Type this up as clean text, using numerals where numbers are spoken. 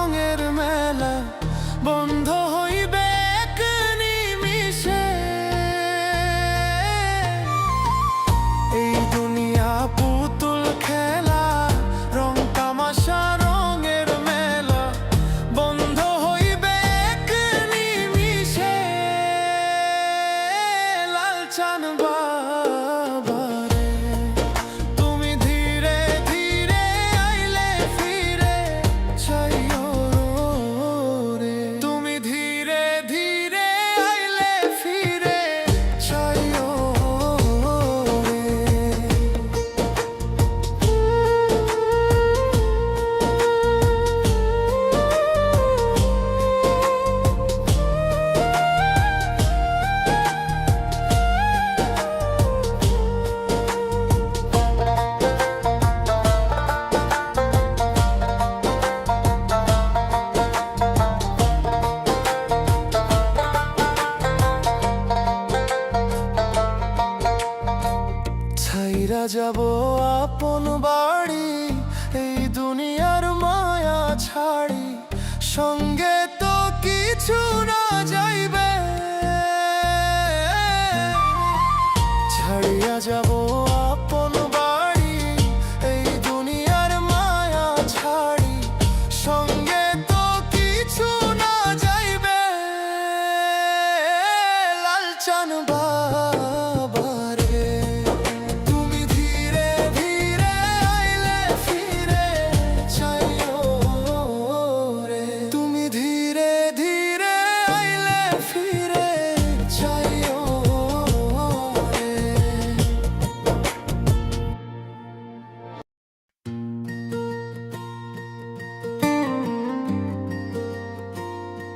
রঙের মেলা বন্ধ হইবে এক নিমিষে। এই দুনিয়া পুতুল খেলা, রং তামাশা রঙের মেলা বন্ধ হইবে এক নিমিষে। লালচান বাবারে তুমি ধীরে ধীরে আইলে ফিরে চাইও রে। তুমি ধীরে ধীরে আইলে ফিরে চাইও রে। ছাইরা যাব আপন বাড়ি, এই দুনিয়ার মায়া ছাড়ি, সঙ্গে তো কিছু না।